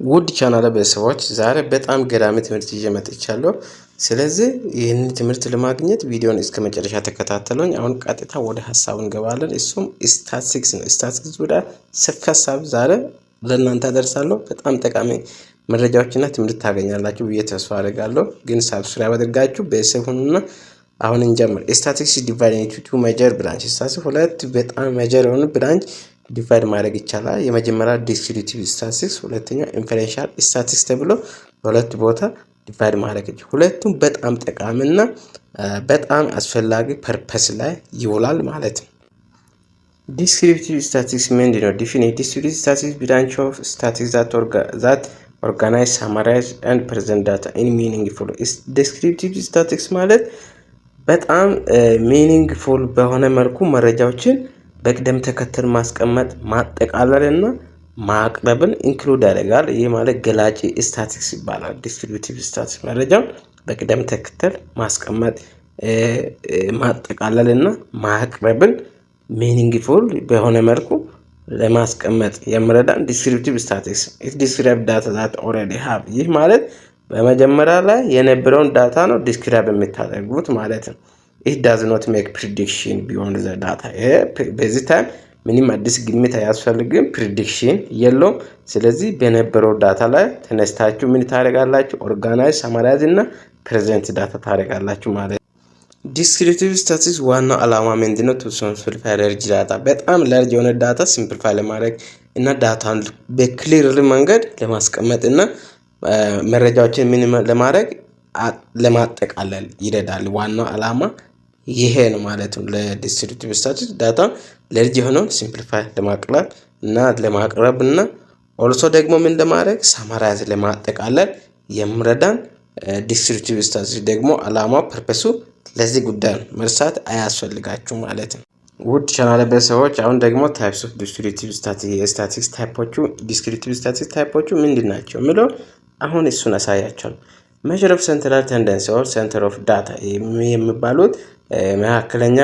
ውድ ቻናል ቤተሰቦች ዛሬ በጣም ገራሚ ትምህርት ይዤ መጥቻለሁ። ስለዚህ ይህንን ትምህርት ለማግኘት ቪዲዮን እስከ መጨረሻ ተከታተሉኝ። አሁን ቀጥታ ወደ ሀሳቡ እንገባለን። እሱም ስታቲስቲክስ ነው። ስታቲስቲክስ ወደ ሰፊ ሀሳብ ዛሬ ለእናንተ አደርሳለሁ። በጣም ጠቃሚ መረጃዎችና ትምህርት ታገኛላችሁ ብዬ ተስፋ አደርጋለሁ። ግን ሳብስክራይብ አድርጋችሁ ቤተሰብ ሁኑና አሁን እንጀምር። ስታቲስቲክስ ዲቫይድ ኢንቱ ቱ ሜጀር ብራንች። ስታቲስቲክስ ሁለት በጣም ሜጀር የሆኑ ብራንች ዲቫይድ ማድረግ ይቻላል። የመጀመሪያ ዲስክሪቲቭ ስታቲስቲክስ፣ ሁለተኛ ኢንፈረንሻል ስታቲስቲክስ ተብሎ በሁለት ቦታ ዲቫይድ ማድረግ ይቻላል። ሁለቱም በጣም ጠቃሚና በጣም አስፈላጊ ፐርፐስ ላይ ይውላል ማለት ነው። ዲስክሪቲቭ ስታቲስቲክስ ምንድን ነው? ዲፊኒት ዲስክሪቲቭ ስታቲስቲክስ ብራንች ኦፍ ስታቲስቲክስ ዛት ኦርጋናይዝ ሳማራይዝ ኤንድ ፕሬዘንት ዳታ ኢን ሚኒንግፉል። ዲስክሪቲቭ ስታቲስቲክስ ማለት በጣም ሚኒንግፉል በሆነ መልኩ መረጃዎችን በቅደም ተከተል ማስቀመጥ ማጠቃለል እና ማቅረብን ኢንክሉድ ያደርጋል። ይህ ማለት ገላጭ ስታቲስቲክስ ይባላል። ዲስክሪቲቭ ስታቲስቲክስ መረጃውን በቅደም ተከተል ማስቀመጥ ማጠቃለል እና ማቅረብን ሚኒንግፉል በሆነ መልኩ ለማስቀመጥ የሚረዳን ዲስክሪቲቭ ስታቲስቲክስ ኢት ዲስክራይብ ዳታ ዛት ኦልሬዲ ሃቭ። ይህ ማለት በመጀመሪያ ላይ የነበረውን ዳታ ነው ዲስክራይብ የምታደርጉት ማለት ነው። it does not make prediction beyond the data። በዚህ ታይም ምንም አዲስ ግምት አያስፈልግም፣ ፕሪዲክሽን የለውም። ስለዚህ በነበረው ዳታ ላይ ተነስታችሁ ምን ታደርጋላችሁ? ኦርጋናይዝ ሳማራይዝ እና ፕሬዘንት ዳታ ታደርጋላችሁ ማለት ነው። ዲስክሪቲቭ ስታቲስቲክስ ዋናው ዓላማ ምንድነው? ቱ ሲምፕሊፋይ ላርጅ ዳታ፣ በጣም ላርጅ የሆነ ዳታ ሲምፕሊፋይ ለማድረግ እና ዳታን በክሊር መንገድ ለማስቀመጥ እና መረጃዎችን ምን ለማድረግ ለማጠቃለል ይረዳል። ዋናው ዓላማ ይሄ ነው ማለት ነው። ለዲስክሪቲቭ ስታቲስቲክስ ዳታ ላርጅ የሆነውን ሲምፕሊፋይ ለማቅለል እና ለማቅረብ እና ኦልሶ ደግሞ ምን ለማድረግ ሳማራይዝ ለማጠቃለል የሚረዳን ዲስክሪቲቭ ስታቲስቲክስ ደግሞ ዓላማው ፐርፐሱ ለዚህ ጉዳይ ነው። መርሳት አያስፈልጋችሁ ማለት ነው። ውድ ቻናል ቤተሰቦች አሁን ደግሞ ታይፕስ ኦፍ ዲስክሪቲቭ ስታቲስቲክስ ታይፖቹ ዲስክሪቲቭ ስታቲስቲክስ ታይፖቹ ምንድን ናቸው የሚለው አሁን እሱን አሳያቸዋለሁ። ሜዥር ኦፍ ሴንትራል ቴንደንሲ ኦር ሴንተር ኦፍ ዳታ የሚባሉት መካከለኛ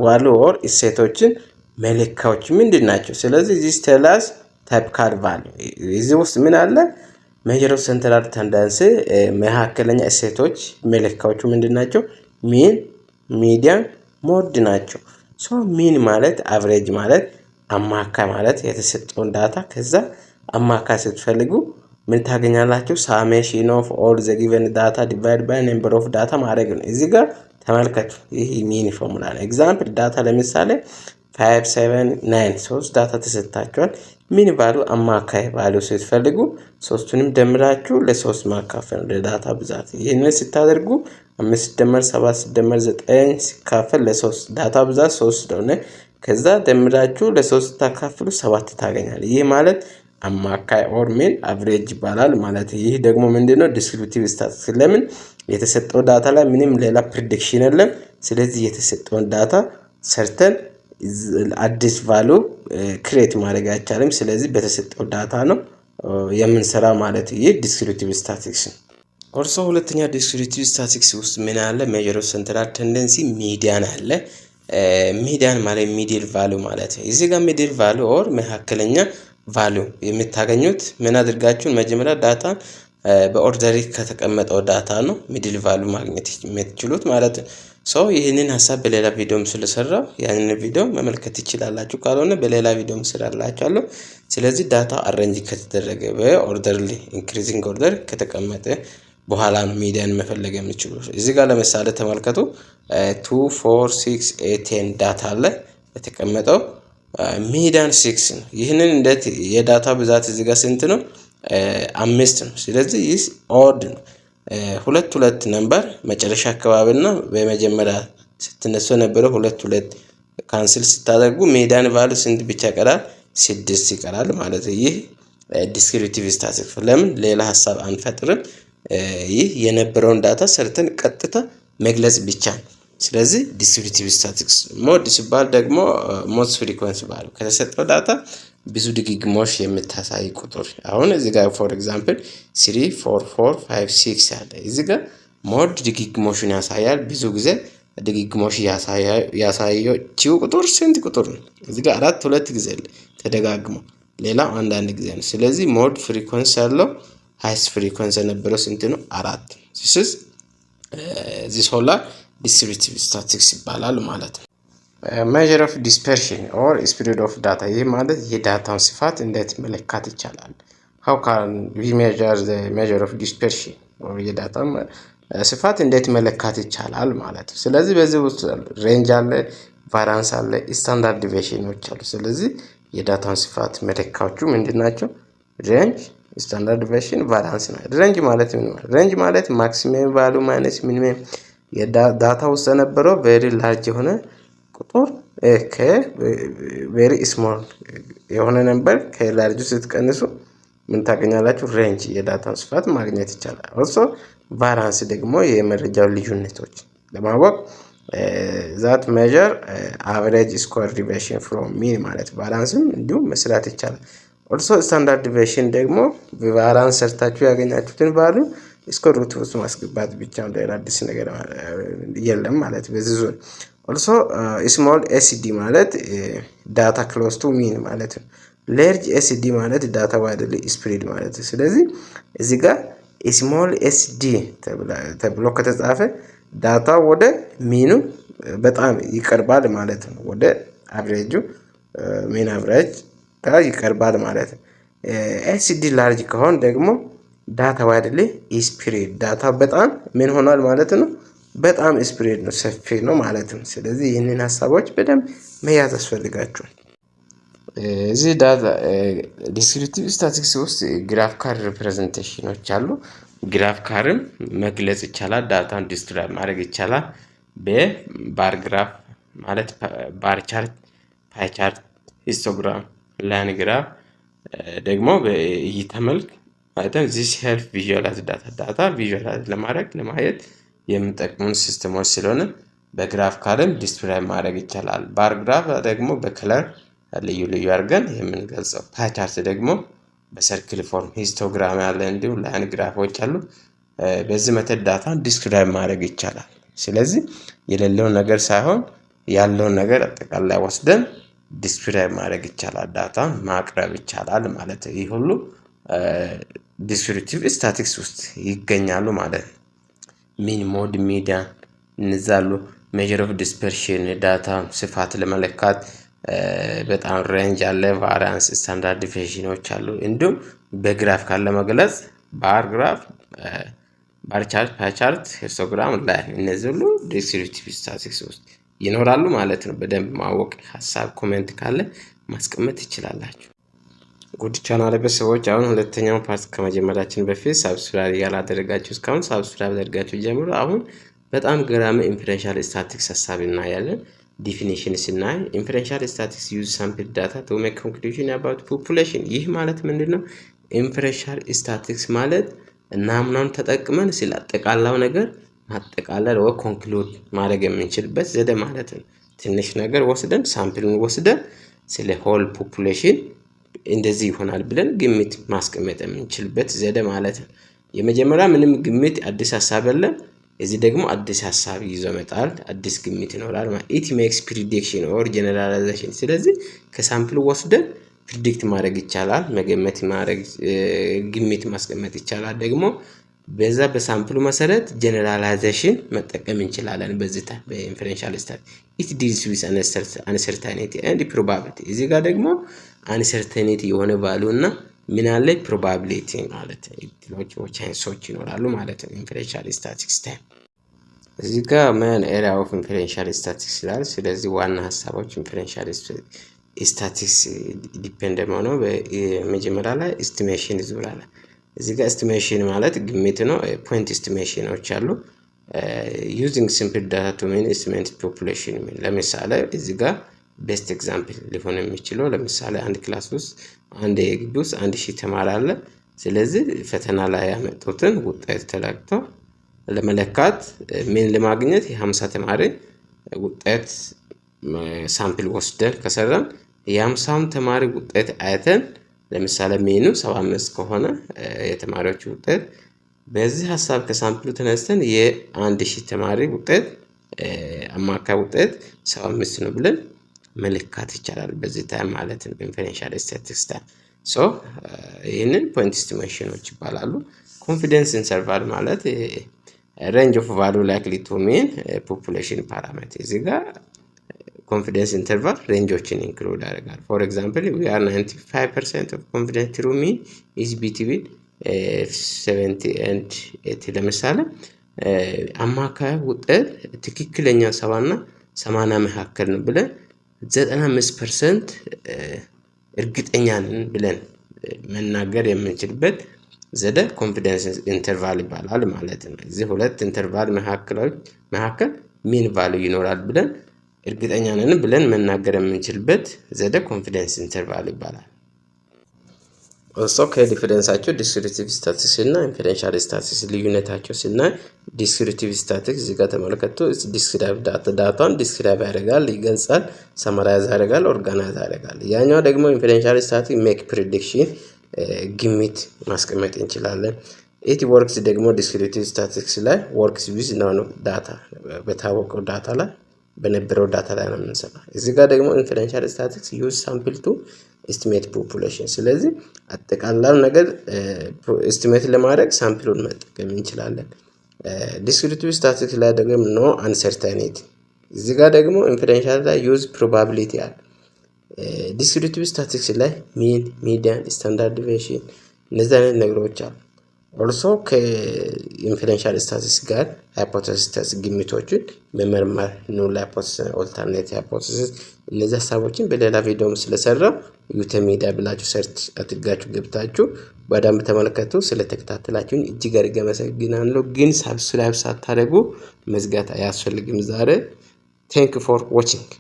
ቫሉ ኦር እሴቶችን መለካዎች ምንድን ናቸው? ስለዚህ ዚስ ቴላስ ታይፕ ካል ቫሉ እዚህ ውስጥ ምን አለ? ሜዥር ኦፍ ሴንትራል ቴንደንሲ መካከለኛ እሴቶች መለካዎቹ ምንድን ናቸው? ሚን፣ ሚዲያን፣ ሞድ ናቸው። ሶ ሚን ማለት አቨሬጅ ማለት አማካይ ማለት የተሰጠውን ዳታ ከዛ አማካይ ስትፈልጉ ምን ታገኛላችሁ? ሳሜሽን ኦፍ ኦል ዘ ጊቨን ዳታ ዲቫይድ ባይ ነምበር ኦፍ ዳታ ማድረግ ነው። እዚህ ጋር ተመልከቱ። ይህ ሚን ፎርሙላ ነው። ኤግዛምፕል ዳታ ለምሳሌ 5 7 9 3 ዳታ ተሰጥታችኋል። ሚን ቫሉ አማካይ ቫሉ ስትፈልጉ ሶስቱንም ደምራችሁ ለ3 ማካፈል ነው ለዳታ ብዛት። ይህንን ስታደርጉ 5 ሲደመር 7 ሲደመር 9 ሲካፈል ለ3 ዳታ ብዛት 3 ስለሆነ ከዛ ደምራችሁ ለ3 ታካፍሉ 7 ታገኛል። ይህ ማለት አማካይ ኦር ሚን አቨሬጅ ይባላል ማለት። ይህ ደግሞ ምንድነው? ዲስክሪቲቭ ስታቲስቲክስ። ለምን የተሰጠው ዳታ ላይ ምንም ሌላ ፕሪዲክሽን የለም። ስለዚህ የተሰጠውን ዳታ ሰርተን አዲስ ቫሉ ክሬት ማድረግ አይቻልም። ስለዚህ በተሰጠው ዳታ ነው የምንሰራ ማለት። ይህ ዲስክሪቲቭ ስታቲስቲክስ ነው። ኦልሶ ሁለተኛ ዲስክሪቲቭ ስታቲስቲክስ ውስጥ ምን አለ? ሜዥር ኦፍ ሴንትራል ቴንደንሲ ሚዲያን አለ። ሚዲያን ማለት ሚድል ቫሉ ማለት ነው። እዚህ ጋር ሚድል ቫሉ ኦር መካከለኛ ቫሉ የምታገኙት ምን አድርጋችሁን መጀመሪያ ዳታ በኦርደር ከተቀመጠው ዳታ ነው ሚድል ቫሉ ማግኘት የምትችሉት ማለት ነው። ሶ ይህንን ሀሳብ በሌላ ቪዲዮም ስለሰራው ያንን ቪዲዮ መመልከት ይችላላችሁ። ካልሆነ በሌላ ቪዲዮም ስራላችኋለሁ። ስለዚህ ዳታ አሬንጅ ከተደረገ በኦርደርሊ ኢንክሪዚንግ ኦርደር ከተቀመጠ በኋላ ነው ሚዲያን መፈለግ የምትችሉት። እዚህ ጋር ለምሳሌ ተመልከቱ 2 4 6 8 10 ዳታ አለ የተቀመጠው ሚዲያን 6 ነው። ይህንን እንዴት የዳታ ብዛት እዚህ ጋር ስንት ነው? 5 ነው። ስለዚህ ይህ ኦድ ነው። ሁለት ነምበር መጨረሻ አካባቢና በመጀመሪያ ስትነሱ የነበረው ሁለት ካንስል ስታደርጉ ሚዲያን ቫሉ ስንት ብቻ ይቀራል? 6 ይቀራል ማለት ነው። ይህ ዲስክሪቲቭ ስታቲስቲክስ። ለምን ሌላ ሀሳብ አንፈጥርም። ይህ የነበረውን ዳታ ሰርተን ቀጥታ መግለጽ ብቻ ነው። ስለዚህ ዲስክሪቲቭ ስታቲስቲክስ። ሞድ ሲባል ደግሞ ሞስት ፍሪኩዌንሲ ቫሉ ከተሰጠው ዳታ ብዙ ድግግሞሽ የምታሳይ ቁጥር። አሁን እዚህ ጋር ፎር ኤግዛምፕል 3 4 4 5 6 ያለ እዚህ ጋር ሞድ ድግግሞሽን ያሳያል። ብዙ ጊዜ ድግግሞሽ ያሳየችው ቁጥር ስንት ቁጥር ነው? እዚህ ጋር 4 2 ጊዜ ተደጋግሞ ሌላው አንዳንድ ጊዜ ነው። ስለዚህ ሞድ ፍሪኮንሲ ያለው ሃይስት ፍሪኮንሲ የነበረው ስንት ነው? 4። ዚስ ሆላ ዲስትሪቢዩቲቭ ስታቲክስ ይባላል ማለት ነው። ሜዥር ኦፍ ዲስፐርሽን ኦር ስፒድ ኦፍ ዳታ። ይህ ማለት የዳታውን ስፋት እንዴት መለካት ይቻላል? ሃው ካን ዊ ሜዥር ዘ ሜዥር ኦፍ ዲስፐርሽን ኦር የዳታውን ስፋት እንዴት መለካት ይቻላል ማለት ነው። ስለዚህ በዚህ ውስጥ ሬንጅ አለ፣ ቫራንስ አለ፣ ስታንዳርድ ዲቪዬሽኖች አሉ። ስለዚህ የዳታውን ስፋት መለካዎቹ ምንድናቸው? ሬንጅ፣ ስታንዳርድ ዲቪዬሽን፣ ቫራንስ ነው። ሬንጅ ማለት ምን ማለት? ሬንጅ ማለት ማክሲመም ቫሉ ማይነስ ሚኒመም የዳታ ውስጥ የነበረው ቬሪ ላርጅ የሆነ ቁጥር ከቬሪ ስሞል የሆነ ነበር ከላርጁ ስትቀንሱ ምን ታገኛላችሁ? ሬንጅ የዳታውን ስፋት ማግኘት ይቻላል። ኦልሶ ቫራንስ ደግሞ የመረጃው ልዩነቶች ለማወቅ ዛት ሜዥር አቨሬጅ ስኳር ዲቪዬሽን ፍሮም ሚን ማለት ቫራንስም እንዲሁም መስራት ይቻላል። ኦልሶ ስታንዳርድ ዲቪዬሽን ደግሞ ቫራንስ ሰርታችሁ ያገኛችሁትን ቫሉ ስኩዌር ሩት ውስጥ ማስገባት ብቻ ነው። ሌላ አዲስ ነገር የለም ማለት በዚህ ዞን። ኦልሶ ስሞል ኤስዲ ማለት ዳታ ክሎዝ ቱ ሚን ማለት ነው። ላርጅ ኤስዲ ማለት ዳታ ዋይድሊ ስፕሬድ ማለት ነው። ስለዚህ እዚህ ጋር ስሞል ኤስዲ ተብሎ ከተጻፈ ዳታ ወደ ሚኑ በጣም ይቀርባል ማለት ነው። ወደ አቨሬጁ ሚን አቨሬጅ ጋር ይቀርባል ማለት ነው። ኤስዲ ላርጅ ከሆነ ደግሞ ዳታ ዋይድሊ ስፕሬድ ዳታ በጣም ምን ሆኗል ማለት ነው? በጣም ስፕሬድ ነው፣ ሰፊ ነው ማለት ነው። ስለዚህ ይህንን ሀሳቦች በደንብ መያዝ ያስፈልጋቸዋል። እዚህ ዳታ ዲስክሪፕቲቭ ስታቲስቲክስ ውስጥ ግራፊካል ሪፕሬዘንቴሽኖች አሉ። ግራፊካልም መግለጽ ይቻላል፣ ዳታን ዲስክራይብ ማድረግ ይቻላል። በባር ግራፍ ማለት ባር ቻርት፣ ፓይ ቻርት፣ ሂስቶግራም፣ ላይን ግራፍ ደግሞ በእይታ መልክ አይተን ዚስ ሄልፕ ቪዥዋላይዝ ዳታ ቪዥዋላይዝ ለማድረግ ለማየት የሚጠቅሙን ሲስተሞች ስለሆነ በግራፊካልም ዲስፕላይ ማድረግ ይቻላል። ባር ግራፍ ደግሞ በከለር ልዩ ልዩ አድርገን የምንገልጸው፣ ፓይ ቻርት ደግሞ በሰርክል ፎርም፣ ሂስቶግራም ያለ እንዲሁ ላይን ግራፎች አሉ። በዚህ መተድ ዳታን ዲስክራይብ ማድረግ ይቻላል። ስለዚህ የሌለውን ነገር ሳይሆን ያለውን ነገር አጠቃላይ ወስደን ዲስክራይብ ማድረግ ይቻላል፣ ዳታን ማቅረብ ይቻላል ማለት ነው። ይህ ሁሉ ዲስክሪፕቲቭ ስታቲክስ ውስጥ ይገኛሉ ማለት ነው። ሚን፣ ሞድ፣ ሚዲያን እንዛሉ። ሜዥር ኦፍ ዲስፐርሽን ዳታ ስፋት ለመለካት በጣም ሬንጅ አለ፣ ቫሪያንስ፣ ስታንዳርድ ዲቪዬሽኖች አሉ። እንዲሁም በግራፍ ካለ መግለጽ ባር ግራፍ፣ ባር ቻርት፣ ፓይ ቻርት፣ ሂስቶግራም ላይ እነዚህ ሁሉ ዲስክሪፕቲቭ ስታቲስቲክስ ውስጥ ይኖራሉ ማለት ነው። በደንብ ማወቅ ሀሳብ ኮሜንት ካለ ማስቀመጥ ይችላላችሁ። ጉድ ቻናል ቤተሰቦች አሁን ሁለተኛውን ፓርት ከመጀመራችን በፊት ሳብስክራይብ ያላደረጋችሁ እስካሁን ሳብስክራይብ አድርጋችሁ ጀምሩ። አሁን በጣም ገራሚ ኢንፈረንሻል ስታቲስቲክስ ሀሳብ እናያለን። ዲፊኒሽን ስናይ ኢንፈረንሻል ስታቲስቲክስ ዩዝ ሳምፕል ዳታ ቱ ሜክ ኮንክሉዥን አባውት ፖፑሌሽን። ይህ ማለት ምንድነው? ኢንፈረንሻል ስታቲስቲክስ ማለት ናሙናውን ተጠቅመን ስለ አጠቃላው ነገር ማጠቃለል ወይ ኮንክሉድ ማድረግ የምንችልበት ዘዴ ማለት ነው። ትንሽ ነገር ወስደን ሳምፕልን ወስደን ስለ ሆል ፖፑሌሽን እንደዚህ ይሆናል ብለን ግምት ማስቀመጥ የምንችልበት ዘዴ ማለት ነው። የመጀመሪያ ምንም ግምት አዲስ ሀሳብ የለም። እዚህ ደግሞ አዲስ ሀሳብ ይዞ መጣል አዲስ ግምት ይኖራል ማለት ኢት ሜክስ ፕሪዲክሽን ኦር ጀነራላይዜሽን። ስለዚህ ከሳምፕል ወስደን ፕሪዲክት ማድረግ ይቻላል፣ መገመት ማድረግ ግምት ማስቀመጥ ይቻላል። ደግሞ በዛ በሳምፕሉ መሰረት ጀነራላይዜሽን መጠቀም እንችላለን። በዚህ በኢንፈረንሻል ስታቲስቲክስ ኢት ዲልስ ዊዝ አንሰርታኒቲ ኤንድ ፕሮባቢሊቲ። እዚህ ጋር ደግሞ አንሰርታኒቲ የሆነ ቫልዩ እና ምን አለ ፕሮባቢሊቲ ማለት ነው። ቻንሶች ይኖራሉ ማለት ነው። ኢንፈረንሻል ስታቲስቲክስ ታይም እዚህ ጋር ምን ኤሪያ ኦፍ ኢንፈረንሻል ስታቲስቲክስ ይላል። ስለዚህ ዋና ሀሳቦች ኢንፈረንሻል ስታቲስቲክስ ዲፔንድ ነው። በመጀመሪያ ላይ ኤስቲሜሽን ይዙራል። እዚህ ጋር ኤስቲሜሽን ማለት ግምት ነው። ፖይንት ኤስቲሜሽኖች አሉ። ዩዚንግ ሲምፕል ዳታ ቱ ሚን ኤስቲሜት ፖፑሌሽን። ለምሳሌ እዚህ ጋር ቤስት ኤግዛምፕል ሊሆን የሚችለው ለምሳሌ አንድ ክላስ ውስጥ አንድ የግቢ ውስጥ 1000 ተማሪ አለ። ስለዚህ ፈተና ላይ ያመጡትን ውጤት ተለክቶ ለመለካት ምን ለማግኘት የ50 ተማሪ ውጤት ሳምፕል ወስደን ከሰራን የ50 ተማሪ ውጤት አይተን ለምሳሌ ሚኑ 75 ከሆነ የተማሪዎች ውጤት በዚህ ሀሳብ ከሳምፕሉ ተነስተን የ1000 ተማሪ ውጤት አማካይ ውጤት 75 ነው ብለን መለካት ይቻላል። በዚህ ታይም ማለት ነው ኢንፈረንሻል ስታቲስቲክስ ታይም። ሶ ይህንን ፖይንት ኤስቲሜሽኖች ይባላሉ። ኮንፊደንስ ኢንተርቫል ማለት ሬንጅ ኦፍ ቫሉ ላይክሊ ቱ ሚን ፖፑሌሽን ፓራሜትር። እዚህ ጋር ኮንፊደንስ ኢንተርቫል ሬንጆችን ኢንክሉድ ያደርጋል። ፎር ኤግዛምፕል ዊ አር 95% ኦፍ ኮንፊደንስ ትሩ ሚን ኢዝ ቢትዊን 70 ኤንድ 80። ለምሳሌ አማካይ ውጤት ትክክለኛ 70 እና 80 መካከል ነው ብለን 95% እርግጠኛ ነን ብለን መናገር የምንችልበት ዘዴ ኮንፊደንስ ኢንተርቫል ይባላል ማለት ነው። እዚህ ሁለት ኢንተርቫል መካከል ሚን ቫልዩ ይኖራል ብለን እርግጠኛ ነን ብለን መናገር የምንችልበት ዘዴ ኮንፊደንስ ኢንተርቫል ይባላል። ኦልሶ ከዲፈረንሳቸው ዲስክሪቲቭ ስታቲስቲክስ እና ኢንፈረንሻል ስታቲስቲክስ ልዩነታቸው ስናይ ዲስክሪቲቭ ስታቲስቲክስ እዚህ ጋር ተመልከቱ። ዲስክራይብ ዳታን ዲስክራይብ ያደርጋል፣ ይገልጻል፣ ሰመራይዝ ያደርጋል፣ ኦርጋናይዝ ያደርጋል። ያኛው ደግሞ ኢንፈረንሻል ስታቲስቲክስ ሜክ ፕሪዲክሽን ግምት ማስቀመጥ እንችላለን። ኢት ወርክስ ደግሞ ዲስክሪቲቭ ስታቲስቲክስ ላይ ወርክስ ዊዝ ነው ዳታ በታወቀው ዳታ ላይ በነበረው ዳታ ላይ ነው የምንሰራው። እዚህ ጋር ደግሞ ኢንፈረንሻል ስታቲስቲክስ ዩዝ ሳምፕል ቱ ኤስቲሜት ፖፑሌሽን። ስለዚህ አጠቃላይ ነገር ኤስቲሜት ለማድረግ ሳምፕሉን መጠቀም እንችላለን። ዲስክሪቲቭ ስታቲስቲክስ ላይ ደግሞ ኖ አንሰርታኒቲ። እዚህ ጋር ደግሞ ኢንፈረንሻል ላይ ዩዝ ፕሮባቢሊቲ አለ። ዲስክሪቲቭ ስታቲስቲክስ ላይ ሚን፣ ሚዲያን፣ ስታንዳርድ ዲቪዬሽን እነዚህ አይነት ነገሮች አሉ። ኦልሶ ከኢንፈረንሻል ስታቲስቲክስ ጋር ሃይፖቴሲስ ግምቶችን መመርመር ኑል ሃይፖቴሲስ፣ ኦልተርኔቲቭ ሃይፖቴሲስ እነዚህ ሀሳቦችን በሌላ ቪዲዮም ስለሰራው ዩቲሚዲያ ብላችሁ ሰርች አድርጋችሁ ገብታችሁ በደንብ ተመልከቱ። ስለተከታተላችሁኝ እጅግ አድርጌ አመሰግናለሁ። ግን ሰብስክራይብ ሳታደርጉ መዝጋት አያስፈልግም ዛሬ። ቴንክ ፎር ዋቺንግ